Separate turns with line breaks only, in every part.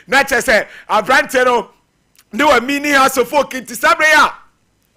na che say abrante no ne mini house of folk inti sabreya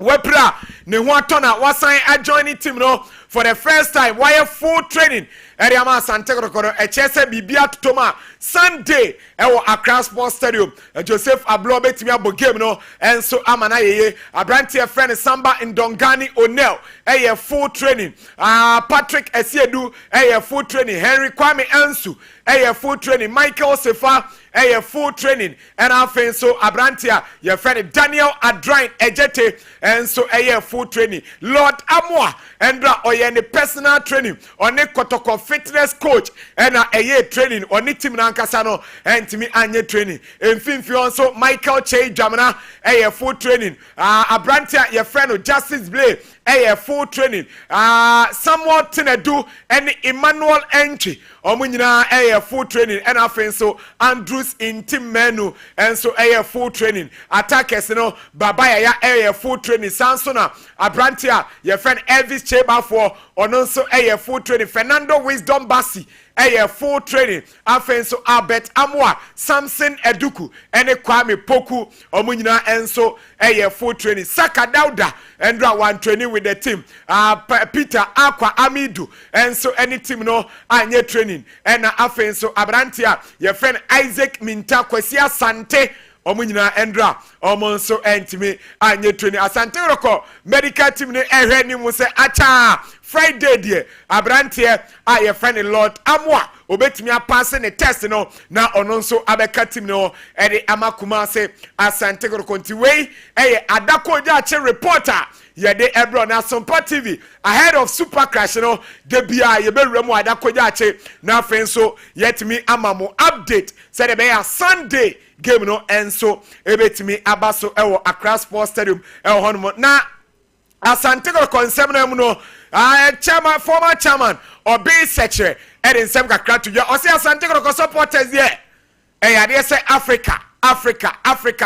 wepra ne ho atona wasan adjoin team no for the first time why full training Eriama Santegro Echese Bibia Toma Sunday Ewo Accra Sports Stadium Joseph Ablo betimi abo game no enso amana yeye Abrantie friend Samba Ndongani Onel eye full training Patrick Esiedu eye full training Henry Kwame Ansu eye full training Michael Sefa eye full training and afen so Abrantia your friend Daniel Adrain Ejete enso eye full training Lord Amwa Endra oye personal training one kotoko fitness coach and a training or ni team nankasa no and me anye training mfimfi also Michael Che Jamana a full training Abrantia your friend Justice Blay a full training Samuel Tinedu and Emmanuel Entry omunyina a full training and afen so Andrews in team menu and so a full training attackers no Babaya a full training Sansona Abrantia your friend Elvis Cheba for also a full training Fernando Wisdom Bassi a full training afenso Albert Amwa Samson Eduku and Kwame Poku omunyina enso a full training Saka Dauda and one training with the team Peter Aqua Amidu and so any team no anye training and afenso Abrantia your friend Isaac Minta Kwesia Sante omunyina endra omonso entimi anye training Asante Roko medical team ne ehwe ni mu se acha Friday die Abrantie your friend Lord Amwa obetimi apase ne test no na ono nso abeka team no ede amakuma se Asante Roko nti wei adako ja che reporter yede ebro na Sompa TV ahead of Super Crash no de bia ye bewura mu adako ja che na fenso yetimi amamo update said be Sunday game no enso ebetimi abaso ewo Accra Sports Stadium ewo hono na Asante Konsem na mu no chairman former chairman obi secretary edin sem kakra to o se Asante Kotoko supporters there yade say Africa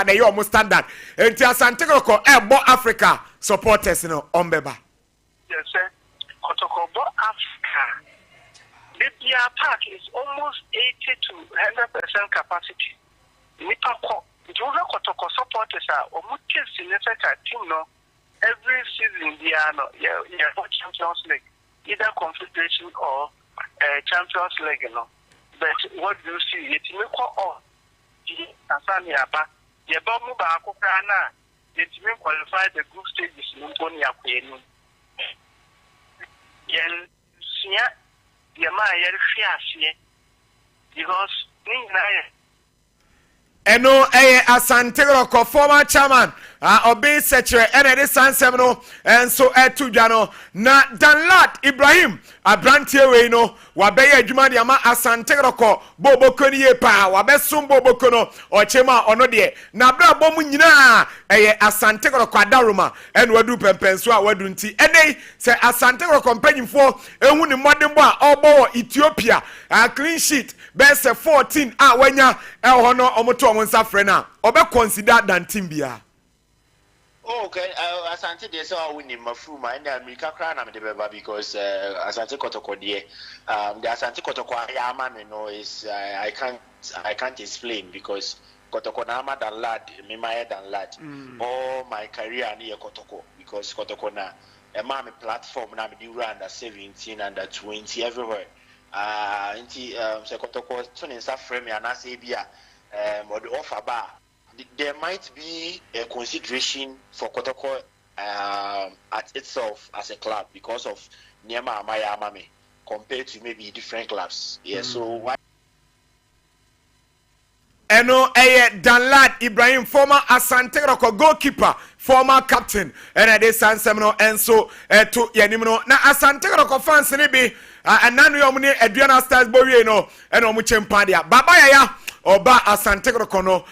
na your standard enti Asante Kotoko ebo Africa supporters no ombeba
yes sir Kotoko Africa the park is almost 80 to 100% capacity nipa ko Jova Kotoko supporters are omuke sinetaka team no every season they are no Champions League either Confederation or Champions League no but what do you see it me ko all Tanzania ba ye ba mu ba akokra na it me qualify the group stages no poni akwenu yen sia ye ma ye hwe because ni na
eno Asante Kotoko former chairman obi secretary ene de sansem no enso etudwa no na Danlad Ibrahim Abrantie we no wabeye adwuma de ama Asante Kotoko boboko ni ye pa wabesom boboko no ochema ono de na bra bom nyina Asante Kotoko adaroma ene wadu pempenso a wadu nti ene se Asante Kotoko mpanyimfo ehu ni modern bo a obo Ethiopia clean sheet best 14 wanya eho no omoto omonsa frena obe consider than team bia.
Okay, Asante dey say I win in Mafuma and America crown am the beba because Asante Kotoko the Asante Kotoko Ayama no is I can't explain because Kotoko na ama than lad me my than lad all my career near Kotoko because Kotoko na a mommy platform na me do under 17 under 20 everywhere nti se Kotoko tun in frame and I say bia or the offer bar there might be a consideration for Kotoko at itself as a club because of Niama Amaya Amame compared to maybe different clubs. Yeah, so why?
Eno Danlad Ibrahim former Asante Kotoko goalkeeper former captain and de sansem no enso to yanim no na Asante Kotoko fans ni bi ananu yomni Adriana Stars bowie no eno mu chempa dia baba yaya oba Asante Kotoko no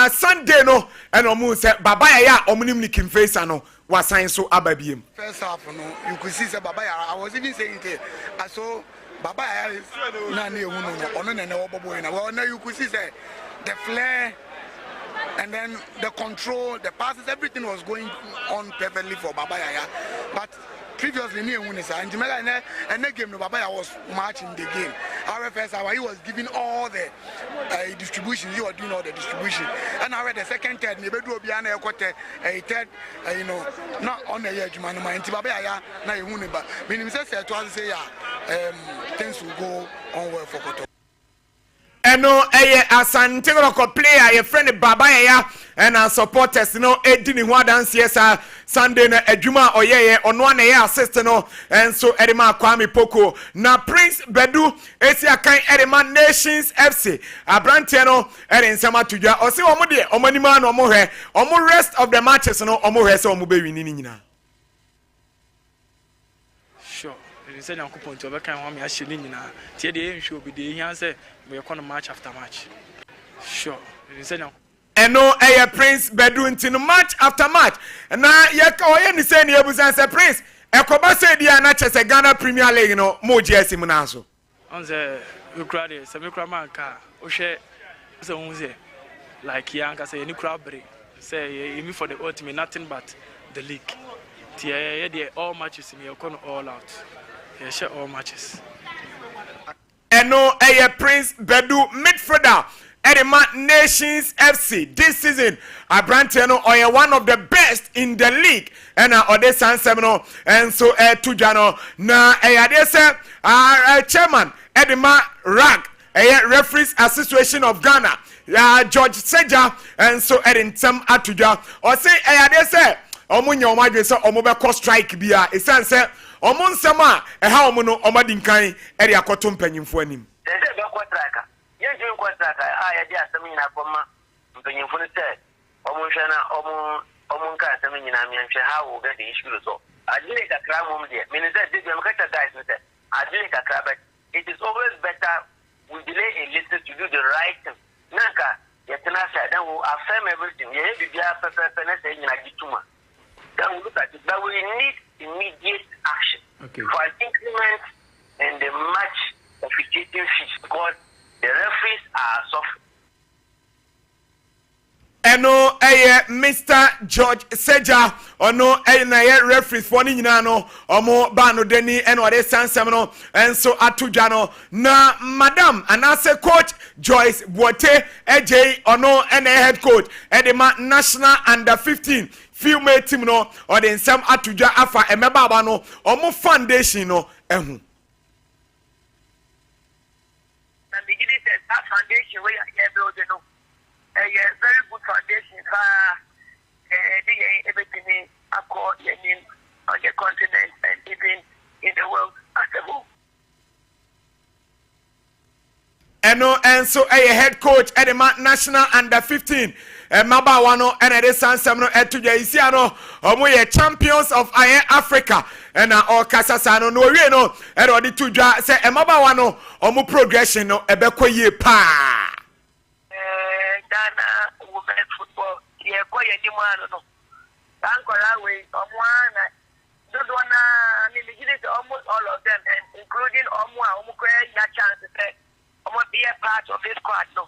Sunday no eno mu se baba yaya omnim ni kimfesa no wasan so ababiem
first half no you could see say baba yaya I was even saying it I saw baba yaya na na ehunu no ono na na oboboy na well now you could see say the flair and then the control, the passes, everything was going on perfectly for Baba Yaya. But previously near Winisa and Jimela and the game no Baba was matching the game. Our first hour he was giving all the distribution, you were doing all the distribution. And I read the second third, maybe do Biana quarter a third, not on the edge man and Tibabaya na Uniba. Meaning says to us say things will go on well for Koto.
Eno Asante ko player your friend Baba ya and our supporters no edini ho dance yes Sunday na adwuma oyeye ono na ye assist no and so edema Kwame Poko na Prince Bedu esi akan edema Nations FC abrante no ere nsama tudwa o se omo de omanima na omo hwe omo rest of the matches no omo hwe se omo be wini ni nyina.
Said Uncle Ponto, I can't want me a shilling in a TDA show be the answer. We are going to match after match. Sure, said
and no Prince Bedouin to match after match. And now you can say the Prince. Ekoba said the Anachas a Ghana Premier League, no more Jesse Munaso.
On the Ukraine, some Ukramanka, Oshe, so like Yanka say, any crowd break. Say, me for the ultimate, nothing but the league. The all matches in your corner all out. Yeah, share all matches.
And no Prince Bedu midfielder Edema Nations FC this season. Abranteno or one of the best in the league. And Odesan Semino and so Tujano na Adese chairman Edema Rag Referees Association of Ghana George Seja and so Edin Sam Atuja or say Adese Omunya Omadwe so Omobeko strike bia esan say Omon sama ha omuno omadinkan ere akoto mpanyimfo anim.
Ese be kwatraka. Ye je kwatraka ya dia asemi na koma mpanyimfo ne se omunhwe na omunka asemi nyina mianhwe ha wo ga de issue so. Adile kakra mom de. Me ne say dey am kata guys ne say adile kakra but it is always better we delay a little to do the right thing. Naka yetena say then we affirm everything. Ye bibia pepe na say nyina gituma. Then we look at it, but we need immediate action for an increment in the match officiating fees because the referees are suffering.
Eno Mr. George Seja ono na referees for ni nyina no omo ba no deni eno de sansem no enso atudwa no na madam anase coach Joyce Bote AJ ono head coach edema national under 15 female team no or the nsam atudwa afa emeba aba no omo foundation no ehu
na bigidi that foundation where you build no a very good foundation for everything across on the continent and even in the world as a whole.
Eno enso head coach edema national under 15 maba wano ene de sansem no etuja isia no omo ye champions of Africa ena okasasa no we no ere odi tudwa se maba wano omo progression no ebekoye pa
Ghana women football ye koye ni mano no Ankola we omwana dodo na ni almost all of them and including omo koye ya chance be a part of this squad no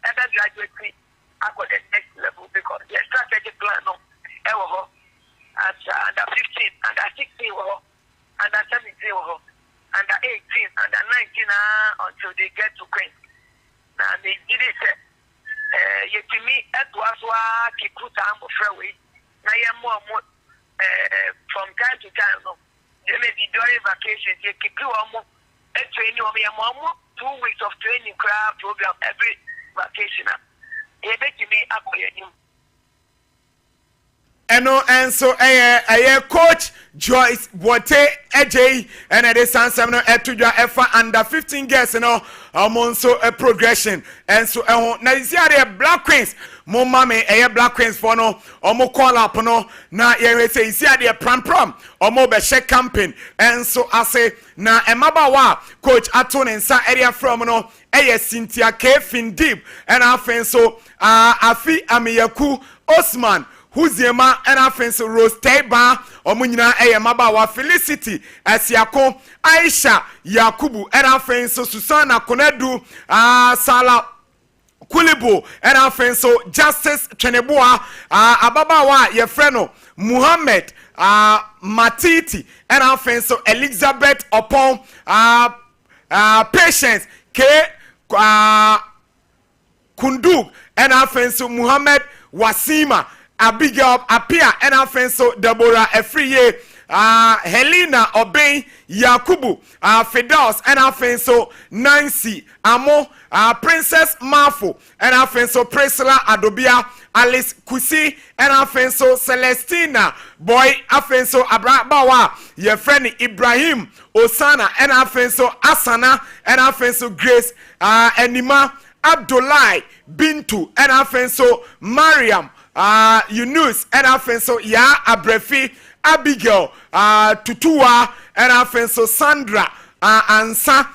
and then graduate at the next level because the strategic plan no at under 15 under 16 under 17 under 18 under 19 until they get to Queen now they did it yetimi etwaswa kikuta ambo freeway na ye more from time to time no they may be during vacations they keep you training more 2 weeks of training crowd program every vacation.
Eno enso coach Joyce Bote AJ and the sansem no etudwa efa under 15 girls no amonso a progression enso na isia the Black Queens mo mame Black Queens for no omo call up no na ye say isia the pram omo be share campaign enso ase na emabawa coach ato nsa area from no Cynthia Kefin Deep and afenso afi Amiyaku Osman Huziema and afenso Rose Teba omunyina mabawa Felicity Asiako Aisha Yakubu and afenso Susana Konedu Sala Kulibo and afenso Justice Cheneboa ababawa ye freno Muhammad Matiti and afenso Elizabeth upon Patience K Kunduk and afenso Muhammad Wasima Abigail Apia and afenso Deborah Efriye Helena Obey Yakubu Fidos and afenso Nancy Amo Princess Mafo and afenso Priscilla Adobia Alice Kusi and afenso Celestina Boy afenso Abrabawa your friend Ibrahim Osana and afenso Asana and afenso Grace Enima Abdullahi Bintu and afenso Mariam Yunus and afenso Ya Abrefi Abigail Tutua and afenso Sandra Ansa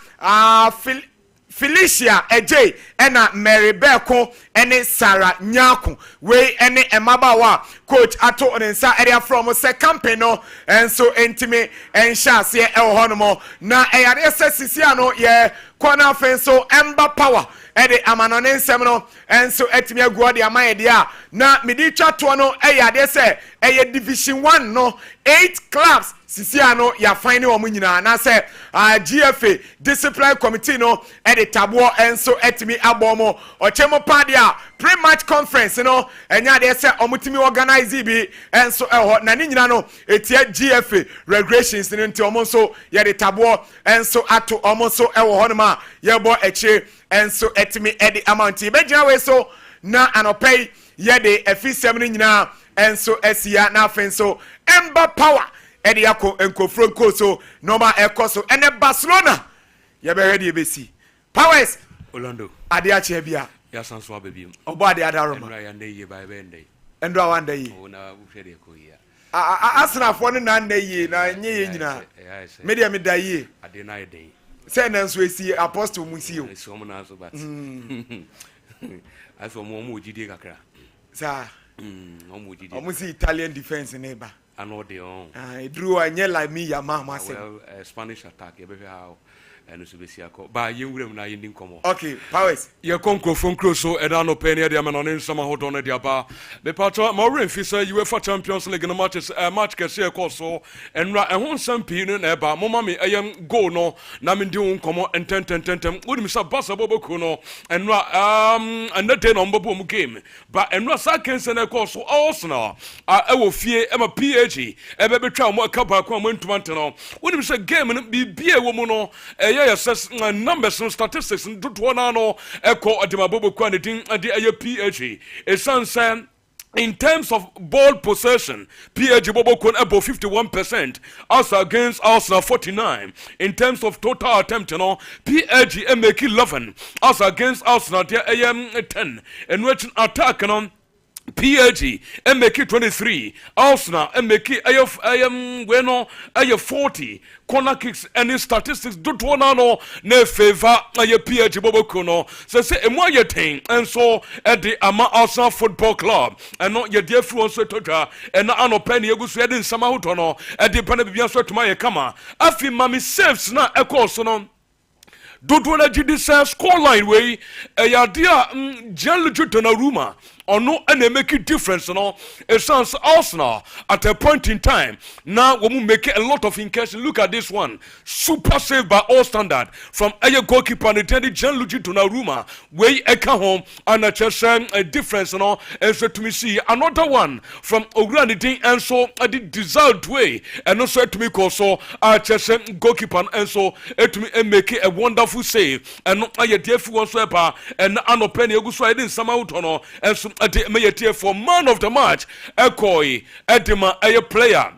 Felicia Ej and Mary Beko and Sarah Nyaku we and Emabawa coach ato onensa area from second no and so intime and shas ye el honomo na eyade sesisiano ye corner fenso ember power ede amanone nsem no enso etimi aguo de amaye de a na medi twa to no eyade se eye division 1 no 8 clubs sisiano ya fine wo nyina na se GFA discipline committee no ede tabo enso etimi abomo ochemo padia pre-match conference no enya de se omutimi organize bi enso eho na ni nyina no etia GFA regulations ni nti omo so ye de tabo enso ato omo so ewo honoma ye bo eche enso etimi edi amount be we so na anopay ye de afisem ni nyina enso esia na afenso ember power edi yako enkofro nko so normal ekoso ene Barcelona ye be ready ebesi powers
Orlando
ade a che bia
ya sanso abebiem
obo ade adaroma
enra ya ndeye ba ebe ndeye
endo awanda yi
ona uhwede ko ya
asrafo ne na yi na nye ye nyina media me da yi
ade na ede
say na nso esi apostle musio
so mo na so bat aso mo ojide kakra
sa
mo ojide
o musi Italian defense neighbor
ano de on
drew anye like me ya mama say
Spanish attack e be how and so be siako ba yenwurem na yendin komo
okay powers
ye konkrofon kroso eda no pen ye de amano nsama hodo na dia ba be pato ma renfisa UEFA Champions League no matches match kese e koso enra ehon sampi no na eba moma me ayam goal no na me ndi won komo ententententem wodim sa basa boboku no enra anade no mbobo mu game ba enra sa kense na koso Arsenal ewo fie e ma PG e be betwa mo aka ba ko mo ntumante no wodim sa game no bibie wo mu no yes numbers and statistics do one no echo ademabobo kwa ne din ade aye PG esansan in terms of ball possession, PG Bobokon above 51%, us against Arsenal 49. In terms of total attempt, you know, PG make 11, us against Arsenal 10. And which attack, you know, PG make 23, Arsenal make bueno 40 corner kicks and statistics do one no ne favor PG Bobokuno so say e mo thing and so at the Ama Arsenal Football Club and not your dear flu so toja and na anopen yegusu e din sama hoto no e de pana bibia so tuma ye kama afi mami saves na e course no do na gidi score line way e ya dia gel Donnarumma or no and make a difference no it sounds Arsenal at a point in time now we make a lot of incursion. Look at this one, super save by all standard from a goalkeeper and attended Gianluigi Donnarumma way eka home and a difference no and so to me see another one from Ogranidin and so I did desired way and also to me also goalkeeper and so to me make a wonderful save and not a dear one sweeper and no penny so I didn't somehow no and so for man of the match Ekoi Edema a player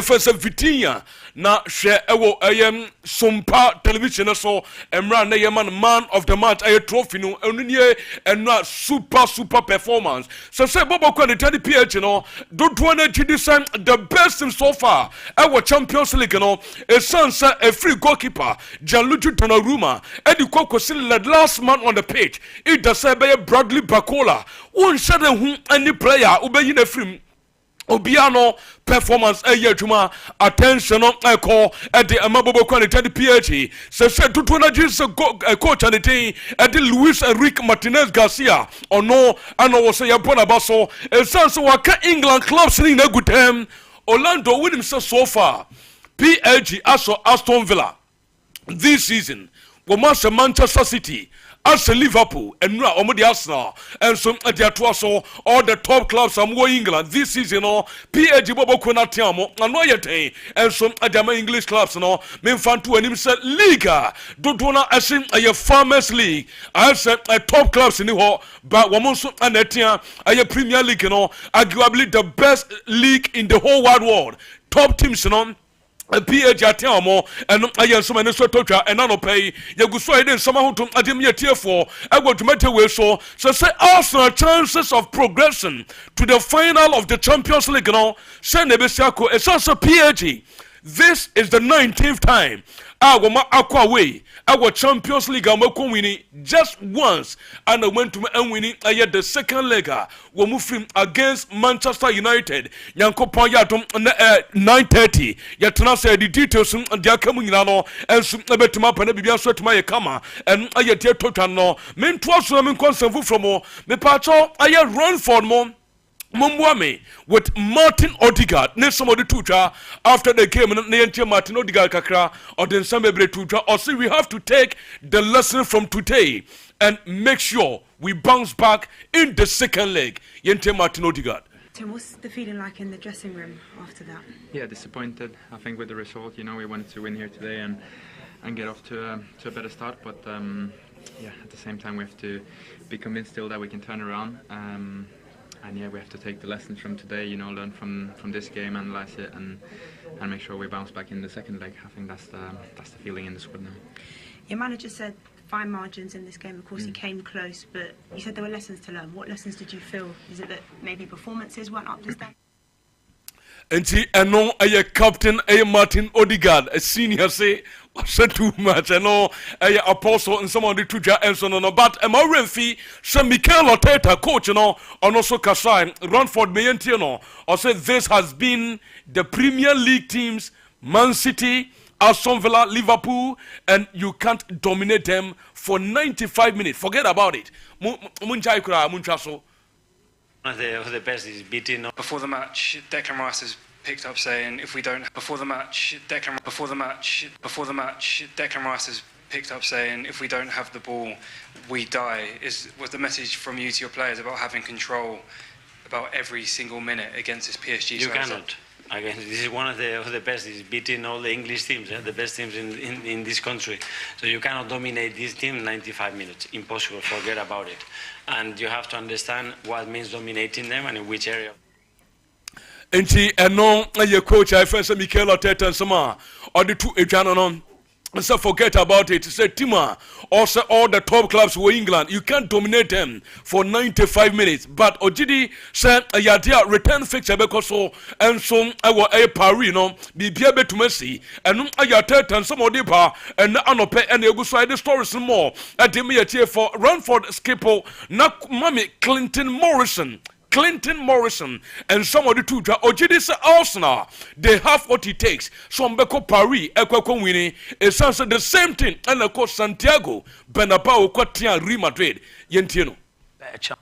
first Vitinha na share ewo Sompa television so emra na man of the match a trophy no enunye enra super performance so say bobo kwa the PH no do na gidisan the best in so far ewo Champions League no a sansa a free goalkeeper Gianluigi Donnarumma edi kokosi last man on the pitch it does say Bradley Bacola won shade hu any player ubeyi na film obiano performance juma attention call at the amabobo quality PhD se tutuna jis coach and the Luis Enrique Martinez Garcia or no ano was say upon abaso e sense waka England clubs in a good time Orlando Williams so far PhD aso Aston Villa this season was Manchester City as Liverpool and now the Arsenal and some at the all the top clubs are more England this season PhD Bobo Konatiamo and no yet and some at the English clubs no men fan to him said Liga don't wanna assume a Farmers League I said a top clubs in the hall but one also and a Premier League arguably the best league in the whole wide world top teams a PH atiamo and I am so many sotoja and no pay you go so then someone to adim year for I go to matter way so say Arsenal chances of progression to the final of the Champions League send ebesiako it's also PH this is the 19th time Agoma Aqua Way, our Champions League, I'm winning just once, and I went to winning the second leg. We moving against Manchester United. Yanko Payatum 9:30. Yatana said the details and they are coming now, and soon I bet to my pen be answered to my kama, and I yet total no. Men twas women concern from more. Me pacho, I run for more. Mumwame with Martin Odegaard ne somebody tutor after the game ne Martin Odegaard kakra or then somebody tutor or see we have to take the lesson from today and make sure we bounce back in the second leg yente Martin Odegaard.
Tim, what's the feeling like in the dressing room after that?
Yeah, disappointed. I think with the result, we wanted to win here today and get off to a better start, but yeah, at the same time we have to be convinced still that we can turn around. And yeah, we have to take the lessons from today, learn from this game, analyze it, and make sure we bounce back in the second leg. I think that's the feeling in the squad now.
Your manager said fine margins in this game. Of course, he came close, but you said there were lessons to learn. What lessons did you feel? Is it that maybe performances weren't up to standard?
Enti eno aye captain aye Martin Odegaard a senior say said too much eno aye apostle and some of the tuja and so no but am Renfi so Mikel Arteta coach and also Kasai Runford Meyenti or say this has been the Premier League teams Man City, Aston Villa, Liverpool, and you can't dominate them for 95 minutes. Forget about it. Munchai kura munchaso.
One of the best is beating.
Before the match, Declan Rice has picked up saying if we don't. Before the match, Declan Rice has picked up saying if we don't have the ball, we die. Was the message from you to your players about having control about every single minute against this PSG?
You cannot. Again, this is one of the best. Is beating all the English teams, the best teams in this country. So you cannot dominate this team 95 minutes. Impossible. Forget about it. And you have to understand what means dominating them and in which area.
Enti eno your coach I first Mikel Arteta and some or the two Ejano. So forget about it. Say Tima, also all the top clubs were England. You can't dominate them for 95 minutes. But Ojidi said Yadia return fixture because so and so I will a Paris be able to Messi and Ayateta and some of the bar and Anope and they go side the stories more. At the mere for Runford Skipper, not Mommy Clinton Morrison and some of the two Ojidi Arsenal they have what it takes. Some Beko Paris Ekweko winning is also the same thing and of course Santiago Bernabeu Quatia Real Madrid Yentieno.
Better chance.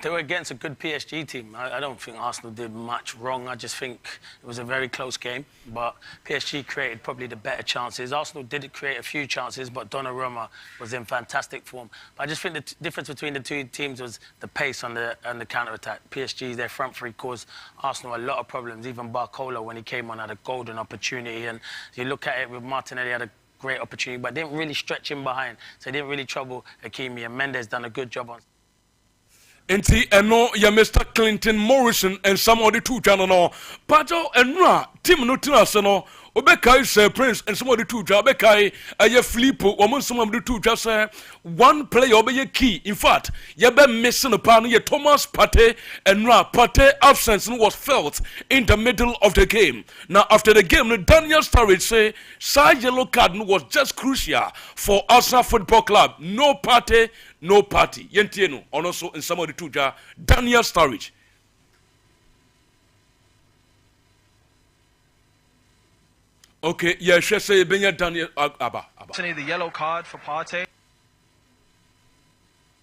They were against a good PSG team. I don't think Arsenal did much wrong. I just think it was a very close game. But PSG created probably the better chances. Arsenal did create a few chances, but Donnarumma was in fantastic form. But I just think the difference between the two teams was the pace on the counter-attack. PSG, their front three caused Arsenal a lot of problems. Even Barcola, when he came on, had a golden opportunity. And you look at it with Martinelli, had a great opportunity, but didn't really stretch him behind. So they didn't really trouble Hakimi. And Mendes done a good job on.
Enti eno ya Mr. Clinton Morrison and some of the two channel Pato and Ra Tim no Tinaseno Obekai say Prince and some of the two Jabekai aye Filippo or some of the two just one player obey key. In fact, you been missing upon ye Thomas Partey and Ra Partey absence was felt in the middle of the game. Now after the game, Daniel Sturridge say side yellow card was just crucial for Arsenal Football Club. No Partey, no party. Yentieno, and also in some of the two Daniel Sturridge. Okay, yeah, she say Benya Daniel Abba.
The yellow card for Partey.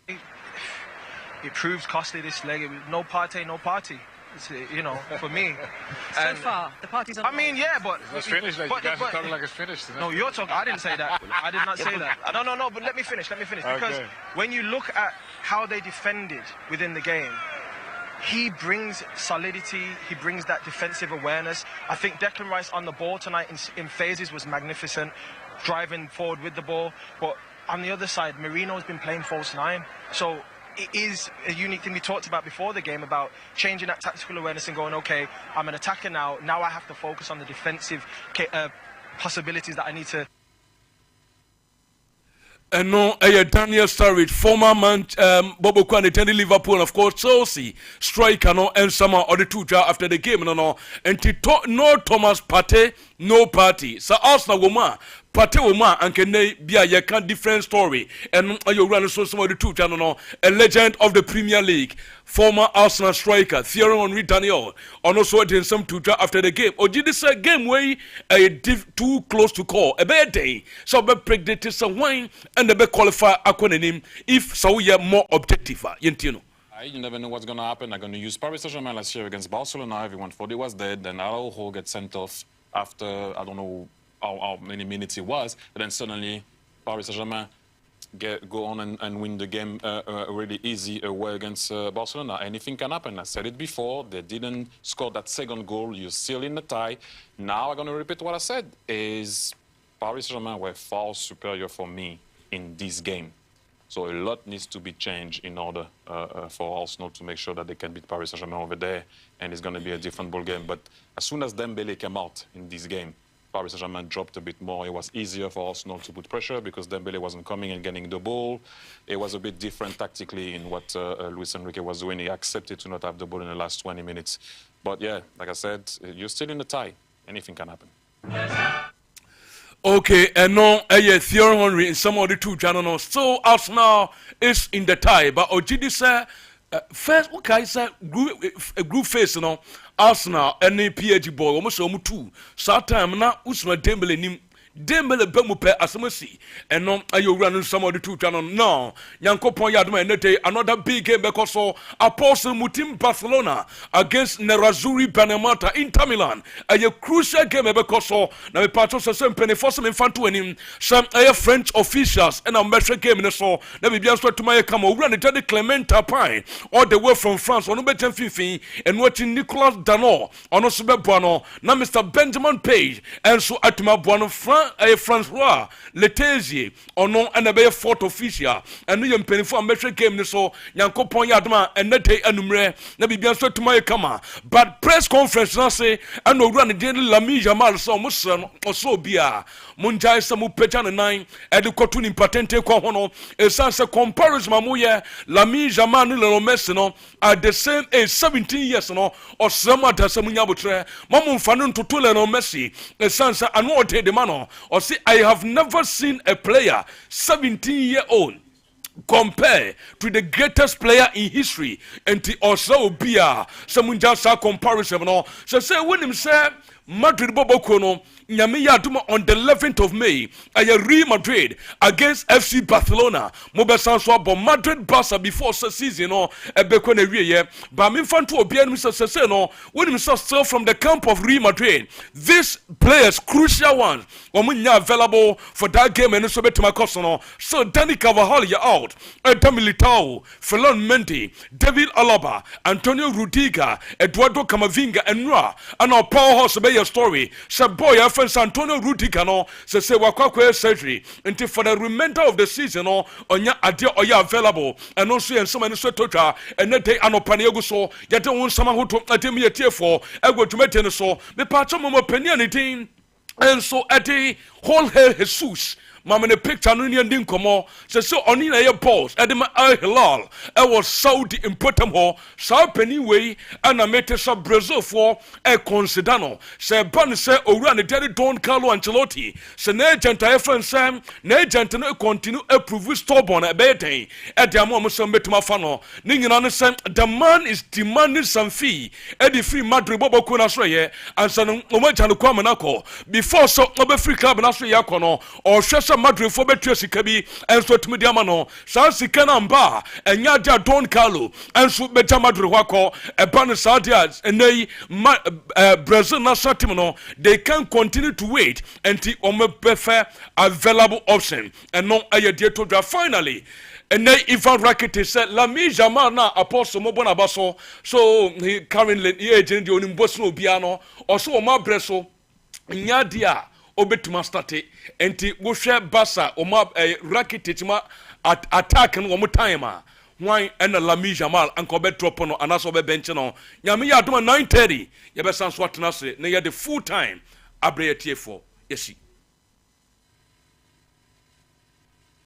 It proves costly this leg. It was no Partey, no party. It's, for me.
So far, the party's on.
I mean, yeah, but
it's finished. Like, you guys are talking like it's finished.
No, you're talking. I didn't say that. I did not say that. No. But let me finish. Because when you look at how they defended within the game, he brings solidity. He brings that defensive awareness. I think Declan Rice on the ball tonight in phases was magnificent, driving forward with the ball. But on the other side, Merino's been playing false nine. So it is a unique thing we talked about before the game about changing that tactical awareness and going, okay, I'm an attacker now. Now I have to focus on the defensive possibilities that I need to.
And no, Daniel Sturridge, former man, Bobo Kwan attended Liverpool, of course, Chelsea, striker, no, and summer or the two after the game, no, and no Thomas Partey, no party. So Arsenal woman, Partey woman, and can they be a different story, and you run so some of the two channel, a legend of the Premier League, former Arsenal striker, Thierry Henry Daniel, and also in some two after the game. Or did this game way too close to call a bad day? So be predicted some wine and the be qualify acronym if so we are more objective. You
never know what's going to happen. I'm going to use Paris Saint-Germain last year against Barcelona. Everyone thought he was dead. Then Araujo gets sent off after, I don't know how many minutes it was. But then suddenly Paris Saint-Germain go on and win the game really easy away against Barcelona. Anything can happen. I said it before. They didn't score that second goal. You're still in the tie. Now I'm going to repeat what I said. Is Paris Saint-Germain were far superior for me in this game. So a lot needs to be changed in order for Arsenal to make sure that they can beat Paris Saint-Germain over there, and it's going to be a different ball game. But as soon as Dembele came out in this game, Paris Saint-Germain dropped a bit more. It was easier for Arsenal to put pressure because Dembele wasn't coming and getting the ball. It was a bit different tactically in what Luis Enrique was doing. He accepted to not have the ball in the last 20 minutes. But yeah, like I said, you're still in the tie. Anything can happen.
Okay, and no, Thierry Henry in some of the two channels. So Arsenal is in the tie, but Ojidi said, first, what can I say? Group phase, Arsenal and the PG boy, almost two. So time now, Usman Dembele nim. Dembele bemupe asamasi and no ayo running some of the two channel no Yankopon Yadma nete another big game because so Apostle Mutim Barcelona against Nerazzurri Benfica Inter Milan a crucial game because so na me patro so sem penny for some infantu enim some French officials and a measure game in so na bibia so to my come run the Clement Tapin all the way from France on betem finfin and watching Nicolas Danot on also be bono na Mr Benjamin Page and so atuma bono Francois Letezier ono and a fourth official and you penny for a measure game so Yankopon Yadma and nete anumre na bibia so to my come but press conference na say and no run the Lamine Yamal so musan or so bia munjai samu pecha na nine and the cotton patente kwa hono a sense comparison mamuye Lamine Yamal ni Lionel Messi no at the same age 17 years no or some other samunya botre mamu mfanu to Lionel Messi a sense anu ote de mano or see I have never seen a player 17-year-old compare to the greatest player in history and to also be a samunja sa comparison no so say when him say Madrid Bobo Kono Nyame Yaduma on the 11th of May Real Madrid against FC Barcelona Mobe Sanso but Madrid Barca before the season no ebeko na wie but me fan to obia no say no when him still from the camp of Real Madrid these players crucial ones omunya available for that game and so betima cost no so Dani Carvajal ya out Eder Militao Ferland Mendy David Alaba Antonio Rudiger Eduardo Camavinga and Ra and our powerhouse be your story so boy Antonio Rudiger no say wakwa surgery until for the remainder of the season no onya ade oya available and also and so many so total and that day anopane egu so yete won sama hoto atem yetie for ego tumete so me patcho mo peni anything and so at the whole hell Jesus mama ne picture no ne ndi nkomo se oni na ye balls e de ma Al Hilal e was Saudi in Potem ho sa pani wei ana mete so Brazil for e consider no se ban se owura ne Daddy Don Carlo Ancelotti se na agent aye fan sam na agent no continue approve stubborn e be den e de am so metuma fa no ne nyina no se the man is demanding some fee e the fee Madrid boboko na so ye ansa no omaja no kwa manako before so obe free club na so ye akono o hwese Madrid fo betua sika bi enso tumi de ama no sa sika na mba enya dia Don Carlo enso beta Madrid hwako e ba no Saudi enei Brazil national team no they can continue to wait until omebefe available option and no ayedie to draw finally. And then Ivan Rakitic said, Lamine Yamal na apostle mo bona baso. So he currently agent the onimboso biano also o ma breso nya dia obetuma start enti wo hwe Barca o ma Rakitic ma attack no mo time a why and Lamine Yamal anko be drop no anaso be bench no nyame ya adoma 9:30 ye be san so atena se na ye the full time abreye tie for yesi